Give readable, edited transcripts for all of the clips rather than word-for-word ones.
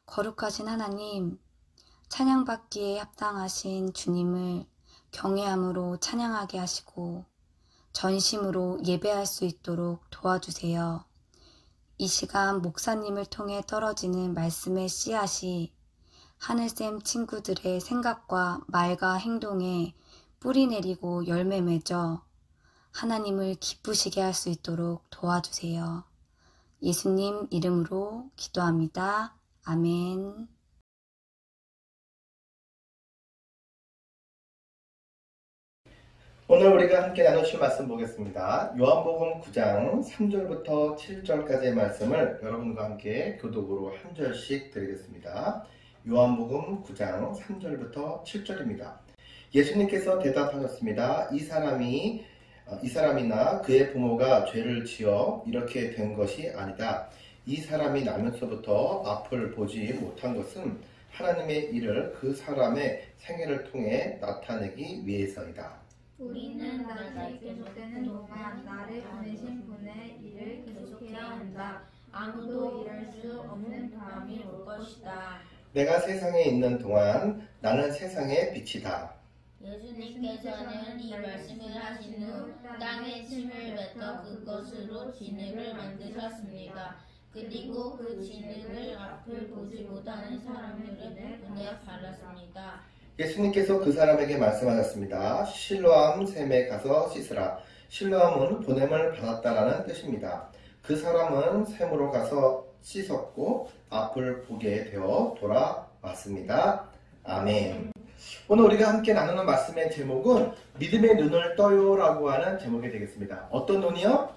거룩하신 하나님, 찬양받기에 합당하신 주님을 경외함으로 찬양하게 하시고 전심으로 예배할 수 있도록 도와주세요. 이 시간 목사님을 통해 떨어지는 말씀의 씨앗이 하늘샘 친구들의 생각과 말과 행동에 뿌리 내리고 열매 맺어 하나님을 기쁘시게 할 수 있도록 도와주세요. 예수님 이름으로 기도합니다. 아멘. 오늘 우리가 함께 나누실 말씀 보겠습니다. 요한복음 9장 3절부터 7절까지의 말씀을 여러분과 함께 교독으로 한 절씩 드리겠습니다. 요한복음 9장 3절부터 7절입니다. 예수님께서 대답하셨습니다. 이 사람이나 그의 부모가 죄를 지어 이렇게 된 것이 아니다. 이 사람이 나면서부터 앞을 보지 못한 것은 하나님의 일을 그 사람의 생애를 통해 나타내기 위해서이다. 우리는 날이 계속되는 동안 나를 보내신 분의 일을 계속해야 한다. 아무도 이럴 수 없는 밤이 올 것이다. 내가 세상에 있는 동안 나는 세상의 빛이다. 예수님께서는 이 말씀을 하신 후 땅에 침을 뱉어 그것으로 진흙을 만드셨습니다. 그리고 그 진흙을 앞을 보지 못하는 사람들의 눈에 발랐습니다. 예수님께서 그 사람에게 말씀하셨습니다. 실로암 샘에 가서 씻으라. 실로암은 보냄을 받았다라는 뜻입니다. 그 사람은 샘으로 가서 씻었고 앞을 보게 되어 돌아왔습니다. 아멘. 오늘 우리가 함께 나누는 말씀의 제목은 믿음의 눈을 떠요 라고 하는 제목이 되겠습니다. 어떤 눈이요?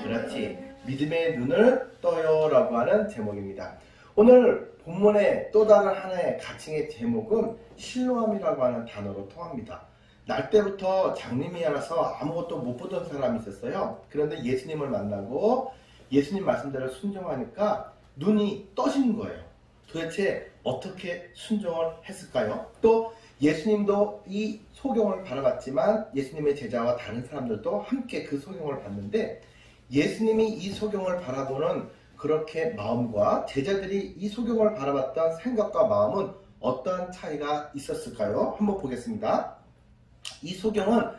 그렇지. 믿음의 눈을 떠요 라고 하는 제목입니다. 오늘 본문의 또 다른 하나의 가칭의 제목은 실로암이라고 하는 단어로 통합니다. 날 때부터 장님이라서 아무것도 못 보던 사람이 있었어요. 그런데 예수님을 만나고 예수님 말씀대로 순종하니까 눈이 떠진 거예요. 도대체 어떻게 순종을 했을까요? 또 예수님도 이 소경을 바라봤지만 예수님의 제자와 다른 사람들도 함께 그 소경을 봤는데 예수님이 이 소경을 바라보는 그렇게 마음과 제자들이 이 소경을 바라봤던 생각과 마음은 어떠한 차이가 있었을까요? 한번 보겠습니다. 이 소경은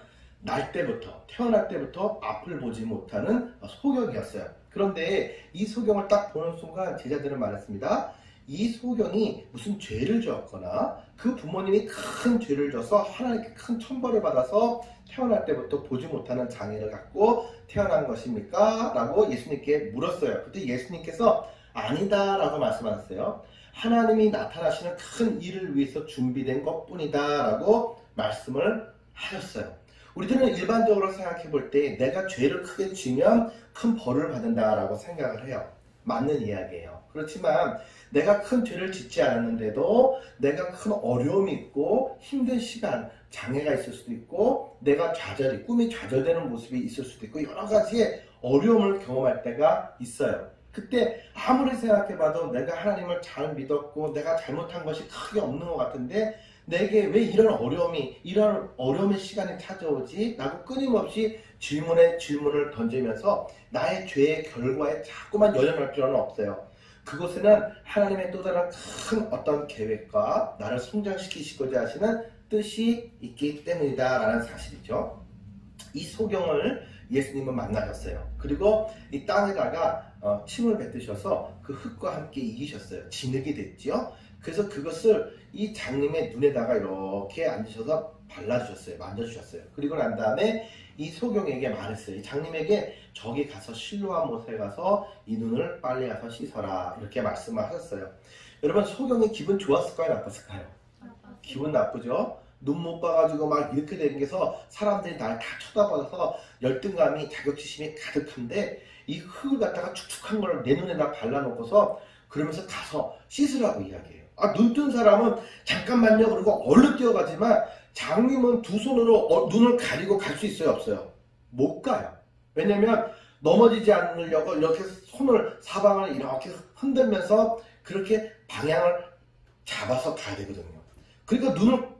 태어날 때부터 앞을 보지 못하는 소경이었어요. 그런데 이 소경을 딱 보는 순간 제자들은 말했습니다. 이 소경이 무슨 죄를 지었거나 그 부모님이 큰 죄를 져서 하나님께 큰 천벌을 받아서 태어날 때부터 보지 못하는 장애를 갖고 태어난 것입니까? 라고 예수님께 물었어요. 그때 예수님께서 아니다 라고 말씀하셨어요. 하나님이 나타나시는 큰 일을 위해서 준비된 것뿐이다 라고 말씀을 하셨어요. 우리들은 일반적으로 생각해 볼 때 내가 죄를 크게 지으면 큰 벌을 받는다 라고 생각을 해요. 맞는 이야기예요. 그렇지만 내가 큰 죄를 짓지 않았는데도 내가 큰 어려움이 있고 힘든 시간, 장애가 있을 수도 있고 내가 꿈이 좌절되는 모습이 있을 수도 있고 여러 가지의 어려움을 경험할 때가 있어요. 그때 아무리 생각해봐도 내가 하나님을 잘 믿었고 내가 잘못한 것이 크게 없는 것 같은데 내게 왜 이런 어려움의 시간이 찾아오지? 라고 끊임없이 질문을 던지면서 나의 죄의 결과에 자꾸만 연연할 필요는 없어요. 그곳에는 하나님의 또 다른 큰 어떤 계획과 나를 성장시키시고자 하시는 뜻이 있기 때문이다 라는 사실이죠. 이 소경을 예수님은 만나셨어요. 그리고 이 땅에다가 침을 뱉으셔서 그 흙과 함께 이기셨어요. 진흙이 됐죠. 그래서 그것을 이 장님의 눈에다가 이렇게 앉으셔서 발라주셨어요. 만져주셨어요. 그리고 난 다음에 이 소경에게 말했어요. 이 장님에게 저기 가서 실로암 못에 가서 이 눈을 빨리 가서 씻어라 이렇게 말씀을 하셨어요. 여러분 소경이 기분 좋았을까요? 나빴을까요? 기분 나쁘죠? 눈 못 봐가지고 막 이렇게 되면서 사람들이 날 다 쳐다봐서 열등감이 자격지심이 가득한데 이 흙을 갖다가 축축한 걸 내 눈에다 발라놓고서 그러면서 가서 씻으라고 이야기해요. 눈 뜬 사람은 잠깐만요 그리고 얼른 뛰어가지만 장님은 두 손으로 눈을 가리고 갈 수 있어요? 없어요? 못 가요. 왜냐면 넘어지지 않으려고 이렇게 손을 사방을 이렇게 흔들면서 그렇게 방향을 잡아서 가야 되거든요. 그러니까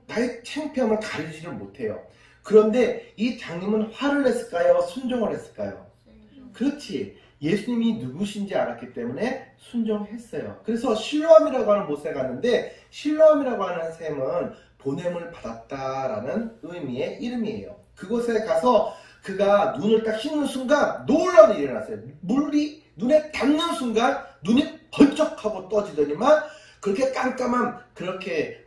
나의 창피함을 가리지를 못해요. 그런데 이 장님은 화를 냈을까요? 순종을 했을까요? 그렇지. 예수님이 누구신지 알았기 때문에 순종했어요. 그래서 실로암이라고 하는 곳에 갔는데 실로암이라고 하는 셈은 보냄을 받았다라는 의미의 이름이에요. 그곳에 가서 그가 눈을 딱 씻는 순간 놀라운 일이 일어났어요. 물이 눈에 닿는 순간 눈이 번쩍하고 떠지더니만 그렇게 깜깜한 그렇게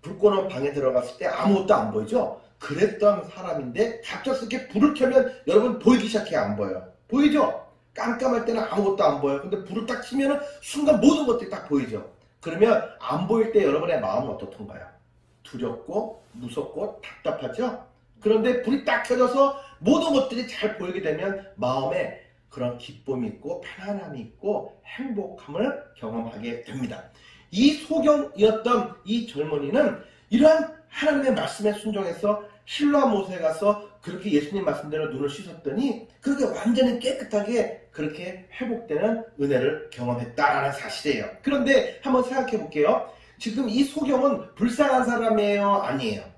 불 꺼놓은 방에 들어갔을 때 아무것도 안 보이죠? 그랬던 사람인데 갑작스럽게 불을 켜면 여러분 보이기 시작해. 안 보여요? 보이죠? 깜깜할 때는 아무것도 안 보여요. 근데 불을 딱 켜면 순간 모든 것들이 딱 보이죠? 그러면 안 보일 때 여러분의 마음은 어떻던가요? 두렵고 무섭고 답답하죠? 그런데 불이 딱 켜져서 모든 것들이 잘 보이게 되면 마음에 그런 기쁨이 있고 편안함이 있고 행복함을 경험하게 됩니다. 이 소경이었던 이 젊은이는 이러한 하나님의 말씀에 순종해서 실로암 못에 가서 그렇게 예수님 말씀대로 눈을 씻었더니 그렇게 완전히 깨끗하게 그렇게 회복되는 은혜를 경험했다라는 사실이에요. 그런데 한번 생각해 볼게요. 지금 이 소경은 불쌍한 사람이에요? 아니에요?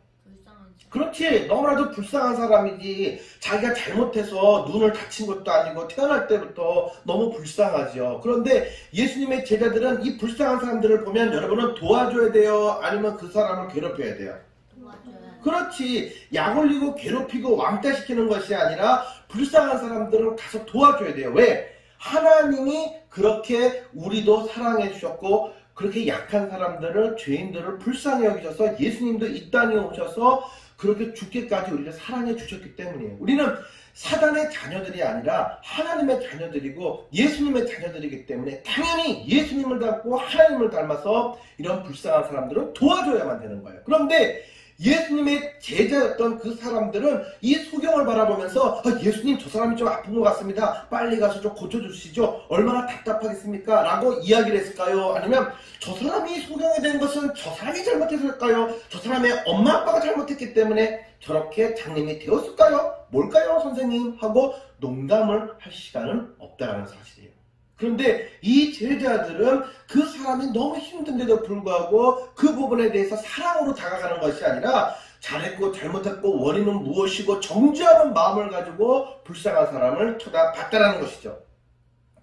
그렇지. 너무나도 불쌍한 사람이지. 자기가 잘못해서 눈을 다친 것도 아니고 태어날 때부터 너무 불쌍하죠. 그런데 예수님의 제자들은 이 불쌍한 사람들을 보면 여러분은 도와줘야 돼요? 아니면 그 사람을 괴롭혀야 돼요? 도와줘야. 그렇지. 약 올리고 괴롭히고 왕따시키는 것이 아니라 불쌍한 사람들을 가서 도와줘야 돼요. 왜? 하나님이 그렇게 우리도 사랑해 주셨고 그렇게 약한 사람들을 죄인들을 불쌍히 여기셔서 예수님도 이 땅에 오셔서 그렇게 죽기까지 우리를 사랑해 주셨기 때문이에요. 우리는 사단의 자녀들이 아니라 하나님의 자녀들이고 예수님의 자녀들이기 때문에 당연히 예수님을 닮고 하나님을 닮아서 이런 불쌍한 사람들은 도와줘야만 되는 거예요. 그런데 예수님의 제자였던 그 사람들은 이 소경을 바라보면서 예수님 저 사람이 좀 아픈 것 같습니다. 빨리 가서 좀 고쳐주시죠. 얼마나 답답하겠습니까? 라고 이야기를 했을까요? 아니면 저 사람이 소경이 된 것은 저 사람이 잘못했을까요? 저 사람의 엄마 아빠가 잘못했기 때문에 저렇게 장님이 되었을까요? 뭘까요 선생님? 하고 농담을 할 시간은 없다라는 사실이에요. 그런데 이 제자들은 그 사람이 너무 힘든데도 불구하고 그 부분에 대해서 사랑으로 다가가는 것이 아니라 잘했고 잘못했고 원인은 무엇이고 정죄하는 마음을 가지고 불쌍한 사람을 쳐다봤다는 것이죠.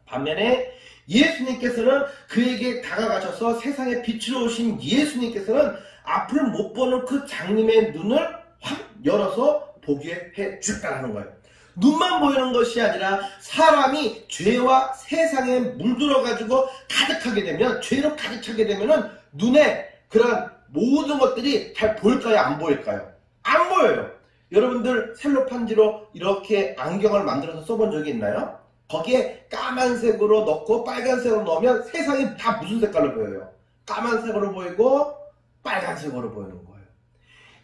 반면에 예수님께서는 그에게 다가가셔서 세상에 빛으로 오신 예수님께서는 앞을 못 보는 그 장님의 눈을 확 열어서 보게 해주셨다는 거예요. 눈만 보이는 것이 아니라 사람이 죄와 세상에 물들어가지고 가득하게 되면 죄로 가득 차게 되면은 눈에 그런 모든 것들이 잘 보일까요? 안 보일까요? 안 보여요. 여러분들 셀로판지로 이렇게 안경을 만들어서 써본 적이 있나요? 거기에 까만색으로 넣고 빨간색으로 넣으면 세상이 다 무슨 색깔로 보여요? 까만색으로 보이고 빨간색으로 보이는 거예요.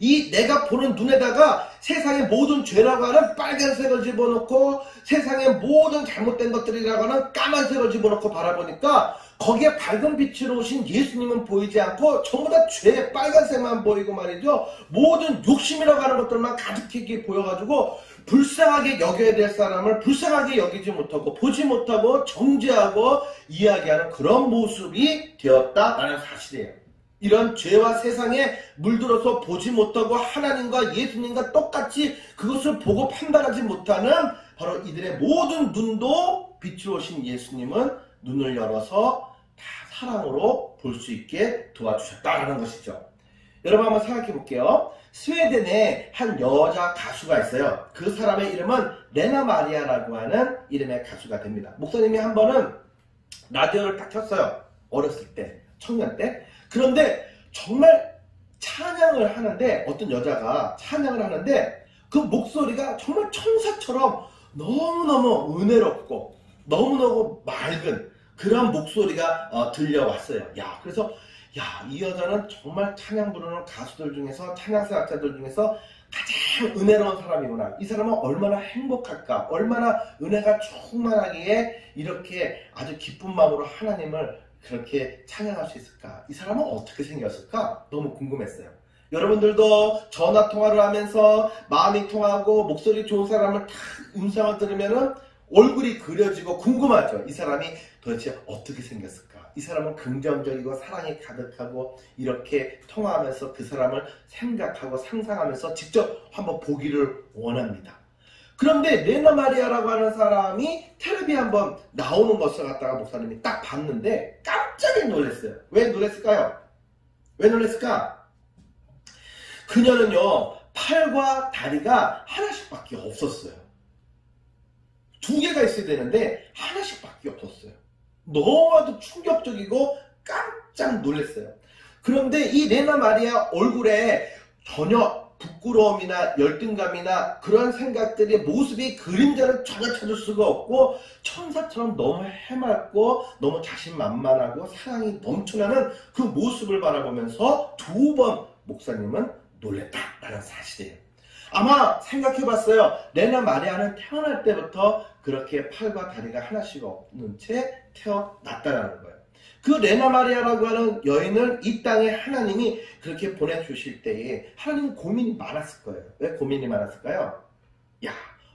이 내가 보는 눈에다가 세상의 모든 죄라고 하는 빨간색을 집어넣고 세상의 모든 잘못된 것들이라고 하는 까만색을 집어넣고 바라보니까 거기에 밝은 빛으로 오신 예수님은 보이지 않고 전부 다 죄의 빨간색만 보이고 말이죠. 모든 욕심이라고 하는 것들만 가득하게 보여가지고 불쌍하게 여겨야 될 사람을 불쌍하게 여기지 못하고 보지 못하고 정죄하고 이야기하는 그런 모습이 되었다라는 사실이에요. 이런 죄와 세상에 물들어서 보지 못하고 하나님과 예수님과 똑같이 그것을 보고 판단하지 못하는 바로 이들의 모든 눈도 빛으로 오신 예수님은 눈을 열어서 다 사랑으로 볼 수 있게 도와주셨다는 것이죠. 여러분 한번 생각해 볼게요. 스웨덴에 한 여자 가수가 있어요. 그 사람의 이름은 레나 마리아라고 하는 이름의 가수가 됩니다. 목사님이 한 번은 라디오를 딱 켰어요. 어렸을 때, 청년 때. 그런데 정말 찬양을 하는데 어떤 여자가 찬양을 하는데 그 목소리가 정말 천사처럼 너무너무 은혜롭고 너무너무 맑은 그런 목소리가 들려왔어요. 그래서 이 여자는 정말 찬양 부르는 가수들 중에서 찬양사학자들 중에서 가장 은혜로운 사람이구나. 이 사람은 얼마나 행복할까? 얼마나 은혜가 충만하기에 이렇게 아주 기쁜 마음으로 하나님을 그렇게 찬양할 수 있을까? 이 사람은 어떻게 생겼을까? 너무 궁금했어요. 여러분들도 전화 통화를 하면서 마음이 통하고 목소리 좋은 사람을 다 음성을 들으면은 얼굴이 그려지고 궁금하죠. 이 사람이 도대체 어떻게 생겼을까? 이 사람은 긍정적이고 사랑이 가득하고 이렇게 통화하면서 그 사람을 생각하고 상상하면서 직접 한번 보기를 원합니다. 그런데 레나 마리아라고 하는 사람이 텔레비에 한번 나오는 것을 갖다가 목사님이 딱 봤는데 깜짝 놀랐어요. 왜 놀랐을까요? 왜 놀랐을까? 그녀는요, 팔과 다리가 하나씩밖에 없었어요. 두 개가 있어야 되는데 하나씩밖에 없었어요. 너무나도 충격적이고 깜짝 놀랐어요. 그런데 이 레나 마리아 얼굴에 전혀 부끄러움이나 열등감이나 그런 생각들의 모습이 그림자를 전혀 찾을 수가 없고 천사처럼 너무 해맑고 너무 자신만만하고 사랑이 넘쳐나는 그 모습을 바라보면서 두 번 목사님은 놀랬다라는 사실이에요. 아마 생각해봤어요. 레나 마리아는 태어날 때부터 그렇게 팔과 다리가 하나씩 없는 채 태어났다라는 거예요. 그 레나 마리아라고 하는 여인을 이 땅에 하나님이 그렇게 보내주실 때에 하나님은 고민이 많았을 거예요. 왜 고민이 많았을까요? 야,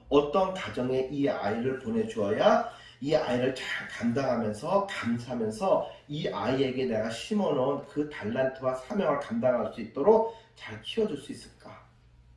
어떤 가정에 이 아이를 보내주어야 이 아이를 잘 감당하면서 감사하면서 이 아이에게 내가 심어놓은 그 달란트와 사명을 감당할 수 있도록 잘 키워줄 수 있을까?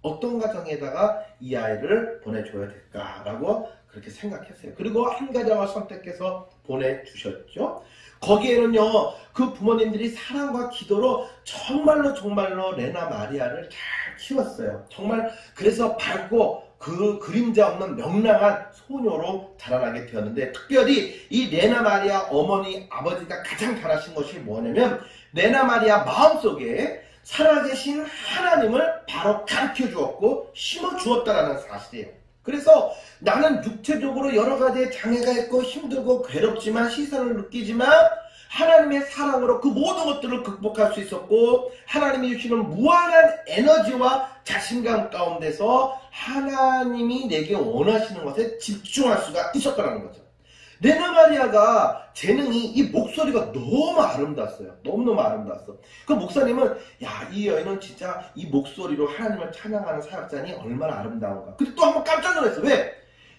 어떤 가정에다가 이 아이를 보내줘야 될까라고 그렇게 생각했어요. 그리고 한 가정을 선택해서 보내주셨죠. 거기에는요, 그 부모님들이 사랑과 기도로 정말로 레나 마리아를 잘 키웠어요. 정말 그래서 밝고 그 그림자 없는 명랑한 소녀로 자라나게 되었는데, 특별히 이 레나 마리아 어머니 아버지가 가장 잘하신 것이 뭐냐면 레나 마리아 마음속에 살아계신 하나님을 바로 가르쳐 주었고 심어 주었다라는 사실이에요. 그래서 나는 육체적으로 여러 가지의 장애가 있고 힘들고 괴롭지만 시선을 느끼지만 하나님의 사랑으로 그 모든 것들을 극복할 수 있었고 하나님이 주시는 무한한 에너지와 자신감 가운데서 하나님이 내게 원하시는 것에 집중할 수가 있었다는 거죠. 레나 마리아가 재능이 이 목소리가 너무 아름다웠어요. 너무너무 아름다웠어. 그 목사님은 야, 이 여인은 진짜 이 목소리로 하나님을 찬양하는 사역자니 얼마나 아름다운가. 근데 또 한번 깜짝 놀랐어. 왜?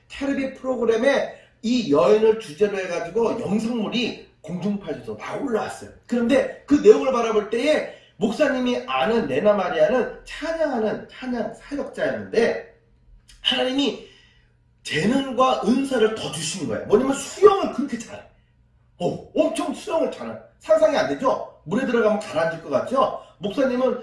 텔레비 프로그램에 이 여인을 주제로 해가지고 영상물이 공중파에서 막 올라왔어요. 그런데 그 내용을 바라볼 때에 목사님이 아는 레나 마리아는 찬양 사역자였는데 하나님이 재능과 은사를 더 주신 거예요. 뭐냐면 수영을 그렇게 잘해. 엄청 수영을 잘해. 상상이 안 되죠? 물에 들어가면 가라앉을 것 같죠? 목사님은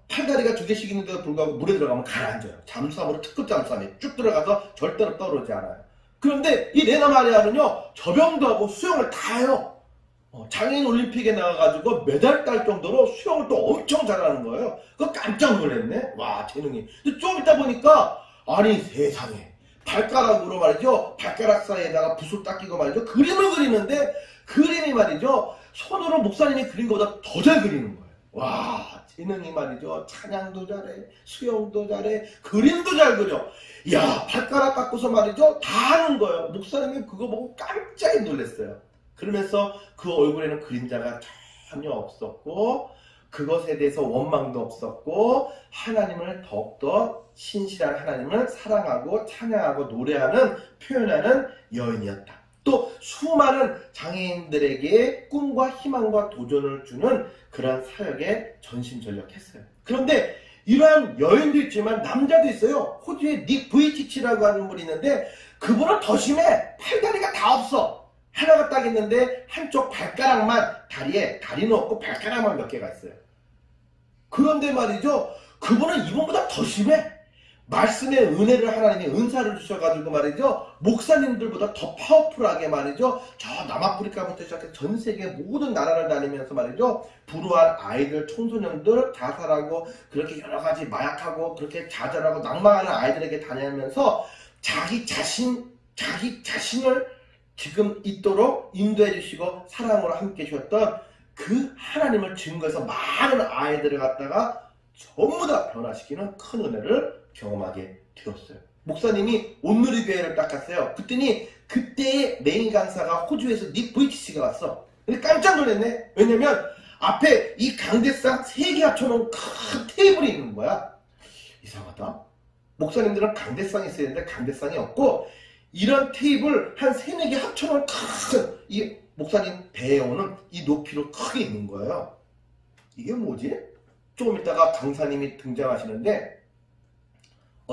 팔다리가 두 개씩 있는데도 불구하고 물에 들어가면 가라앉아요. 잠수함으로 특급 잠수함에 쭉 들어가서 절대로 떠오르지 않아요. 그런데 이 레나 마리아는요, 저병도 하고 수영을 다 해요. 장애인 올림픽에 나가가지고 메달 딸 정도로 수영을 또 엄청 잘하는 거예요. 그거 깜짝 놀랐네. 와, 재능이. 근데 좀 있다 보니까 아니 세상에. 발가락으로 말이죠. 발가락 사이에다가 붓을 딱 끼고 말이죠. 그림을 그리는데 그림이 말이죠. 손으로 목사님이 그린 것보다 더 잘 그리는 거예요. 와, 재능이 말이죠. 찬양도 잘해. 수영도 잘해. 그림도 잘 그려. 야, 발가락 깎고서 말이죠. 다 하는 거예요. 목사님이 그거 보고 깜짝 놀랐어요. 그러면서 그 얼굴에는 그림자가 전혀 없었고 그것에 대해서 원망도 없었고 하나님을 더욱더 신실한 하나님을 사랑하고 찬양하고 노래하는 표현하는 여인이었다. 또 수많은 장애인들에게 꿈과 희망과 도전을 주는 그런 사역에 전심전력했어요. 그런데 이러한 여인도 있지만 남자도 있어요. 호주에 닉 부이티치라고 하는 분이 있는데 그분은 더 심해. 팔다리가 다 없어. 하나가 딱 있는데 한쪽 발가락만 다리는 없고 발가락만 몇 개가 있어요. 그런데 말이죠, 그분은 이분보다 더 심해. 말씀의 은혜를 하나님이 은사를 주셔가지고 말이죠, 목사님들보다 더 파워풀하게 말이죠, 저 남아프리카부터 시작해서 전 세계 모든 나라를 다니면서 말이죠, 불우한 아이들, 청소년들 자살하고 그렇게 여러 가지 마약하고 그렇게 좌절하고 낭망하는 아이들에게 다니면서 자기 자신을 지금 있도록 인도해 주시고 사랑으로 함께 주셨던 그 하나님을 증거해서 많은 아이들을 갖다가 전부 다 변화시키는 큰 은혜를 경험하게 되었어요. 목사님이 온누리교회를 딱 갔어요. 그랬더니 그때의 메인 강사가 호주에서 닉 부이티치가 왔어. 근데 깜짝 놀랐네. 왜냐면 앞에 이 강대상 3개 합쳐놓은 큰 테이블이 있는 거야. 이상하다. 목사님들은 강대상이 있어야 되는데 강대상이 없고 이런 테이블 한 3, 4개 합쳐놓은 큰 이 목사님 배에 오는 이 높이로 크게 있는 거예요. 이게 뭐지? 조금 있다가 강사님이 등장하시는데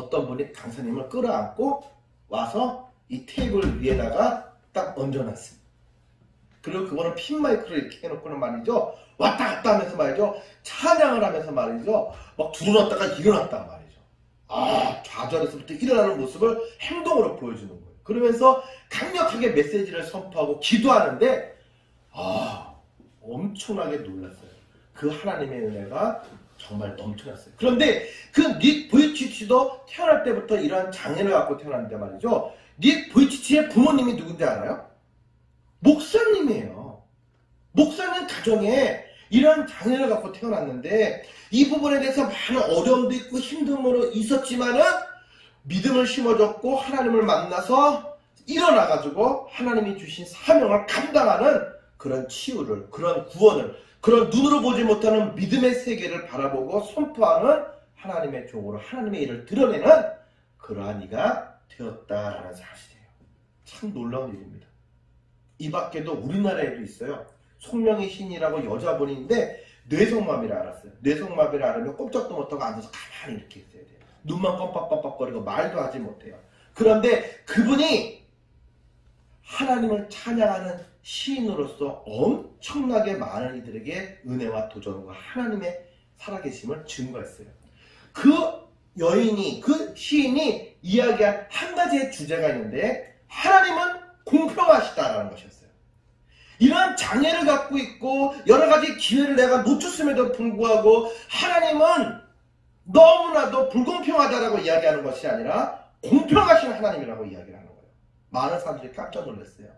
어떤 분이 강사님을 끌어안고 와서 이 테이블 위에다가 딱 얹어놨습니다. 그리고 그거는 핀 마이크를 이렇게 해놓고는 말이죠, 왔다 갔다 하면서 말이죠, 찬양을 하면서 말이죠, 막 두드렸다가 일어났단 말이죠. 좌절에서부터 일어나는 모습을 행동으로 보여주는 거예요. 그러면서 강력하게 메시지를 선포하고 기도하는데 엄청나게 놀랐어요. 그 하나님의 은혜가 정말 넘쳐났어요. 그런데 그 닉 보이치치도 태어날 때부터 이러한 장애를 갖고 태어났는데 말이죠, 닉 보이치치의 부모님이 누군지 알아요? 목사님이에요. 목사님 가정에 이러한 장애를 갖고 태어났는데 이 부분에 대해서 많은 어려움도 있고 힘듦으로 있었지만은 믿음을 심어줬고 하나님을 만나서 일어나가지고 하나님이 주신 사명을 감당하는 그런 치유를, 그런 구원을, 그런 눈으로 보지 못하는 믿음의 세계를 바라보고 선포하는 하나님의 종으로 하나님의 일을 드러내는 그러한 이가 되었다라는 사실이에요. 참 놀라운 일입니다. 이 밖에도 우리나라에도 있어요. 송명희 신이라고 여자분인데 뇌성마비를 알았어요. 뇌성마비를 앓으면 꼼짝도 못하고 앉아서 가만히 이렇게 있어야 돼요. 눈만 껌뻑껌뻑거리고 말도 하지 못해요. 그런데 그분이 하나님을 찬양하는 시인으로서 엄청나게 많은 이들에게 은혜와 도전과 하나님의 살아계심을 증거했어요. 그 여인이, 그 시인이 이야기한 한 가지의 주제가 있는데 하나님은 공평하시다라는 것이었어요. 이러한 장애를 갖고 있고 여러 가지 기회를 내가 놓쳤음에도 불구하고 하나님은 너무나도 불공평하다라고 이야기하는 것이 아니라 공평하신 하나님이라고 이야기를 하는 거예요. 많은 사람들이 깜짝 놀랐어요.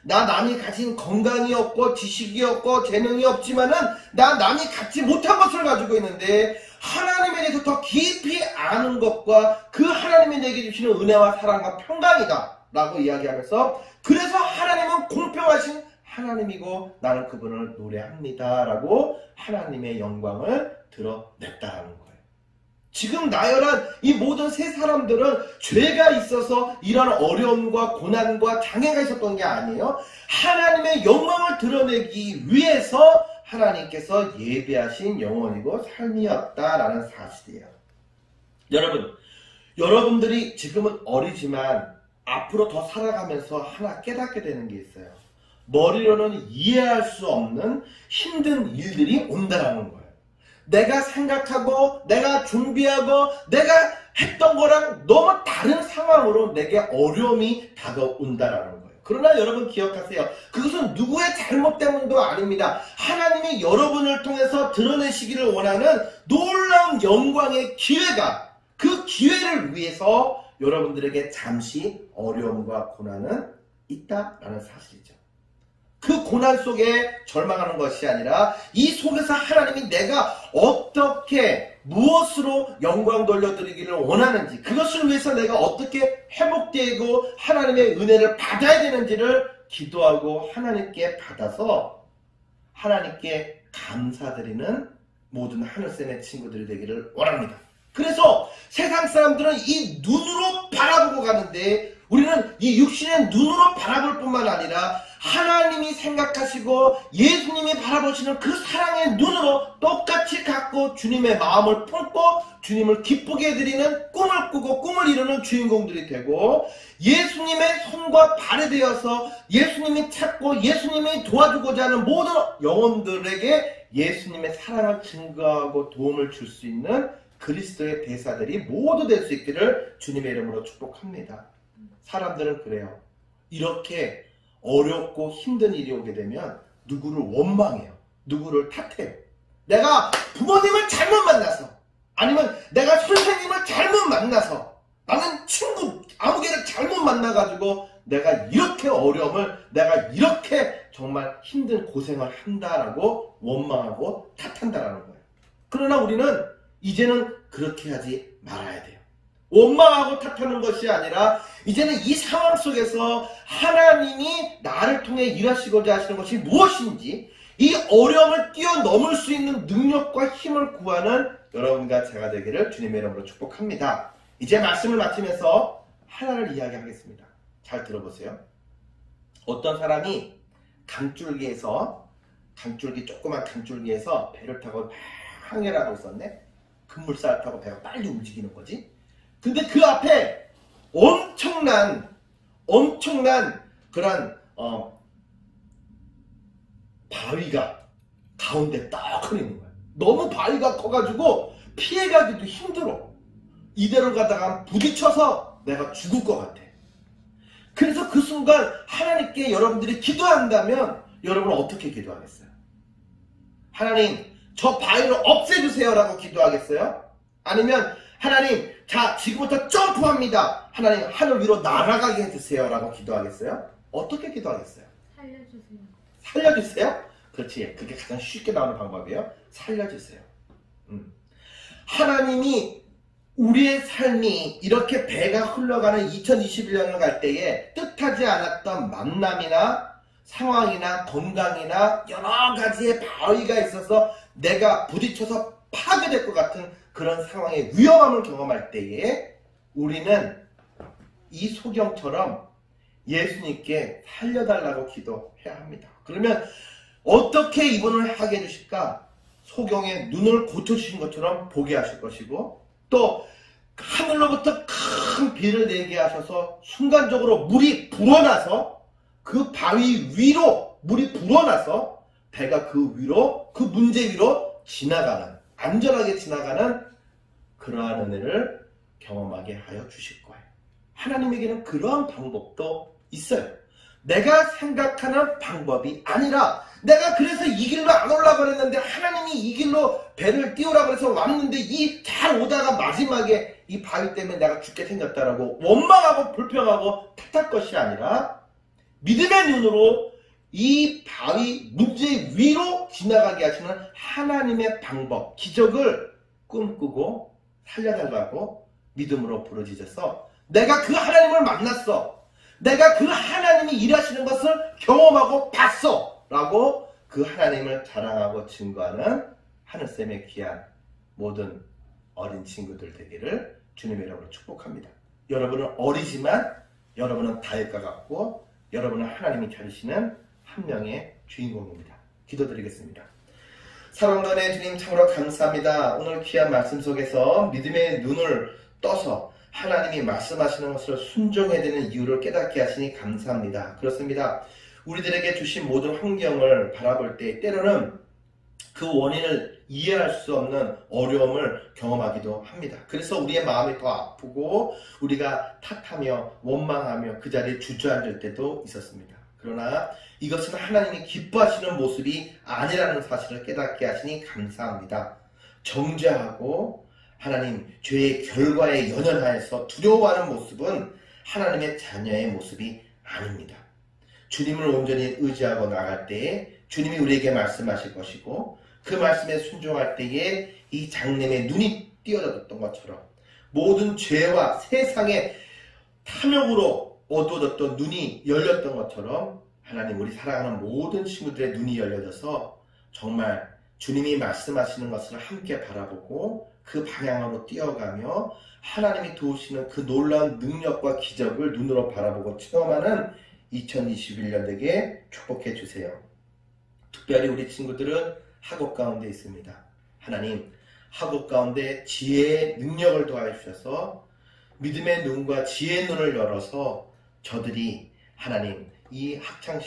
남이 가진 건강이 없고 지식이 없고 재능이 없지만은 남이 갖지 못한 것을 가지고 있는데 하나님에 대해서 더 깊이 아는 것과 그 하나님이 내게 주시는 은혜와 사랑과 평강이다 라고 이야기하면서, 그래서 하나님은 공평하신 하나님이고 나는 그분을 노래합니다 라고 하나님의 영광을 드러냈다라는 거예요. 지금 나열한 이 모든 세 사람들은 죄가 있어서 이런 어려움과 고난과 장애가 있었던 게 아니에요. 하나님의 영광을 드러내기 위해서 하나님께서 예배하신 영혼이고 삶이었다라는 사실이에요. 여러분들이 지금은 어리지만 앞으로 더 살아가면서 하나 깨닫게 되는 게 있어요. 머리로는 이해할 수 없는 힘든 일들이 온다라는 거예요. 내가 생각하고 내가 준비하고 내가 했던 거랑 너무 다른 상황으로 내게 어려움이 다가온다라는 거예요. 그러나 여러분 기억하세요. 그것은 누구의 잘못 때문도 아닙니다. 하나님이 여러분을 통해서 드러내시기를 원하는 놀라운 영광의 기회가, 그 기회를 위해서 여러분들에게 잠시 어려움과 고난은 있다라는 사실이죠. 그 고난 속에 절망하는 것이 아니라 이 속에서 하나님이 내가 어떻게 무엇으로 영광 돌려드리기를 원하는지, 그것을 위해서 내가 어떻게 회복되고 하나님의 은혜를 받아야 되는지를 기도하고 하나님께 받아서 하나님께 감사드리는 모든 하늘샘의 친구들이 되기를 원합니다. 그래서 세상 사람들은 이 눈으로 바라보고 가는데 우리는 이 육신의 눈으로 바라볼 뿐만 아니라 하나님이 생각하시고 예수님이 바라보시는 그 사랑의 눈으로 똑같이 갖고 주님의 마음을 품고 주님을 기쁘게 해드리는 꿈을 꾸고 꿈을 이루는 주인공들이 되고, 예수님의 손과 발이 되어서 예수님이 찾고 예수님이 도와주고자 하는 모든 영혼들에게 예수님의 사랑을 증거하고 도움을 줄 수 있는 그리스도의 대사들이 모두 될 수 있기를 주님의 이름으로 축복합니다. 사람들은 그래요. 이렇게 어렵고 힘든 일이 오게 되면 누구를 원망해요. 누구를 탓해요. 내가 부모님을 잘못 만나서, 아니면 내가 선생님을 잘못 만나서, 나는 친구 아무개를 잘못 만나가지고 내가 이렇게 어려움을, 내가 이렇게 정말 힘든 고생을 한다라고 원망하고 탓한다라는 거예요. 그러나 우리는 이제는 그렇게 하지 말아야 돼요. 원망하고 탓하는 것이 아니라 이제는 이 상황 속에서 하나님이 나를 통해 일하시고자 하시는 것이 무엇인지, 이 어려움을 뛰어넘을 수 있는 능력과 힘을 구하는 여러분과 제가 되기를 주님의 이름으로 축복합니다. 이제 말씀을 마치면서 하나를 이야기하겠습니다. 잘 들어보세요. 어떤 사람이 조그만 강줄기에서 배를 타고 항해를 하고 있었네. 급물살을 타고 배가 빨리 움직이는 거지. 근데 그 앞에 엄청난 그런 바위가 가운데 딱 흐르는 거야. 너무 바위가 커가지고 피해가기도 힘들어. 이대로 가다가 부딪혀서 내가 죽을 것 같아. 그래서 그 순간 하나님께 여러분들이 기도한다면 여러분은 어떻게 기도하겠어요? 하나님, 저 바위를 없애주세요 라고 기도하겠어요? 아니면 하나님, 자 지금부터 점프합니다, 하나님 하늘 위로 날아가게 해주세요 라고 기도하겠어요? 어떻게 기도하겠어요? 살려주세요. 살려주세요? 그렇지, 그게 가장 쉽게 나오는 방법이에요. 살려주세요. 하나님이 우리의 삶이 이렇게 배가 흘러가는 2021년을 갈 때에 뜻하지 않았던 만남이나 상황이나 건강이나 여러 가지의 바위가 있어서 내가 부딪혀서 파괴될 것 같은 그런 상황의 위험함을 경험할 때에 우리는 이 소경처럼 예수님께 살려달라고 기도해야 합니다. 그러면 어떻게 이분을 하게 해주실까? 소경의 눈을 고쳐주신 것처럼 보게 하실 것이고, 또 하늘로부터 큰 비를 내게 하셔서 순간적으로 물이 불어나서 그 바위 위로 물이 불어나서 배가 그 위로, 그 문제 위로 지나가는, 안전하게 지나가는 그러한 은혜를 경험하게 하여 주실 거예요. 하나님에게는 그러한 방법도 있어요. 내가 생각하는 방법이 아니라, 내가 그래서 이 길로 안 올라가 그랬는데 하나님이 이 길로 배를 띄우라 그래서 왔는데 이 잘 오다가 마지막에 이 바위 때문에 내가 죽게 생겼다라고 원망하고 불평하고 탓할 것이 아니라 믿음의 눈으로 이 바위 문제 위로 지나가게 하시는 하나님의 방법, 기적을 꿈꾸고 살려달라고 믿음으로 부르짖어서 내가 그 하나님을 만났어, 내가 그 하나님이 일하시는 것을 경험하고 봤어 라고 그 하나님을 자랑하고 증거하는 하늘쌤의 귀한 모든 어린 친구들 되기를 주님의 이름으로 축복합니다. 여러분은 어리지만 여러분은 다윗과 같고 여러분은 하나님이 가르치는 한 명의 주인공입니다. 기도드리겠습니다. 사랑하는 주님, 참으로 감사합니다. 오늘 귀한 말씀 속에서 믿음의 눈을 떠서 하나님이 말씀하시는 것을 순종해야 되는 이유를 깨닫게 하시니 감사합니다. 그렇습니다. 우리들에게 주신 모든 환경을 바라볼 때 때로는 그 원인을 이해할 수 없는 어려움을 경험하기도 합니다. 그래서 우리의 마음이 더 아프고 우리가 탓하며 원망하며 그 자리에 주저앉을 때도 있었습니다. 그러나 이것은 하나님이 기뻐하시는 모습이 아니라는 사실을 깨닫게 하시니 감사합니다. 정죄하고 하나님 죄의 결과에 연연하여서 두려워하는 모습은 하나님의 자녀의 모습이 아닙니다. 주님을 온전히 의지하고 나갈 때에 주님이 우리에게 말씀하실 것이고 그 말씀에 순종할 때에 이 장님의 눈이 띄어졌던 것처럼 모든 죄와 세상의 탐욕으로 어두워졌던 눈이 열렸던 것처럼 하나님, 우리 사랑하는 모든 친구들의 눈이 열려져서 정말 주님이 말씀하시는 것을 함께 바라보고 그 방향으로 뛰어가며 하나님이 도우시는 그 놀라운 능력과 기적을 눈으로 바라보고 체험하는 2021년 되게 축복해 주세요. 특별히 우리 친구들은 학업 가운데 있습니다. 하나님, 학업 가운데 지혜의 능력을 더하여 주셔서 믿음의 눈과 지혜의 눈을 열어서 저들이 하나님 이 학창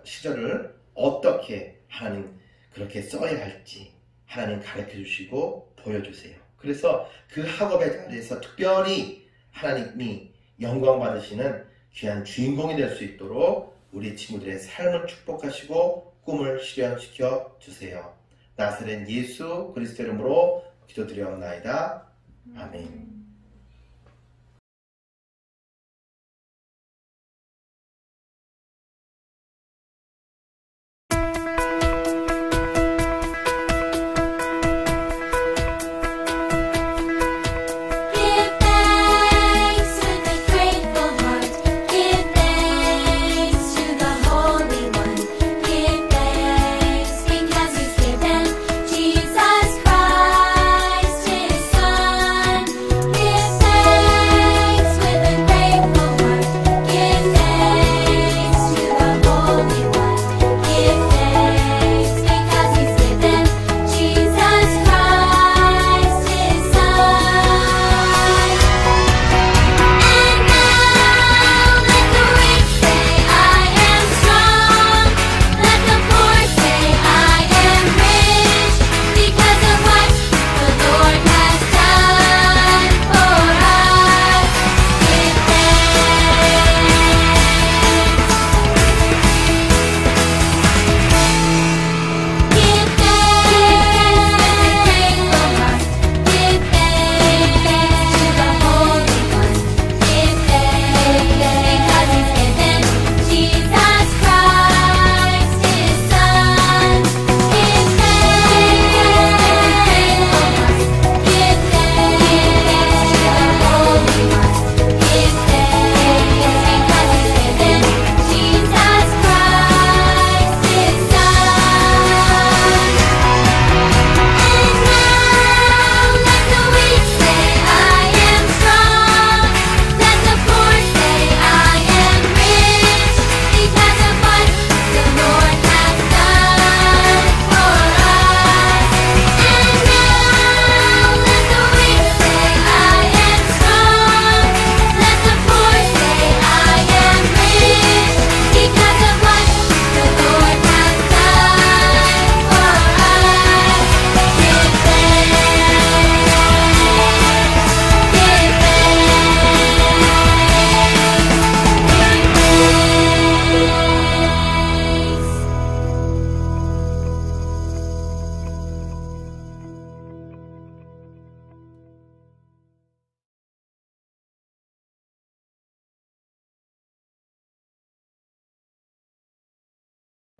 시절을 어떻게 하나님 그렇게 써야 할지 하나님 가르쳐 주시고 보여주세요. 그래서 그 학업의 자리에서 특별히 하나님이 영광 받으시는 귀한 주인공이 될 수 있도록 우리 친구들의 삶을 축복하시고 꿈을 실현시켜 주세요. 나사렛 예수 그리스도 이름으로 기도드리옵나이다. 아멘. Jesus Christ, His Son.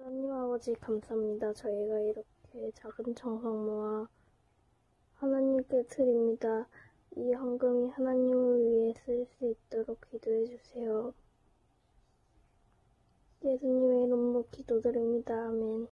하나님 아버지 감사합니다. 저희가 이렇게 작은 청석 모아 하나님께 드립니다. 이 헌금이 하나님을 위해 쓸 수 있도록 기도해 주세요. 예수님의 이름으로 기도드립니다. 아멘.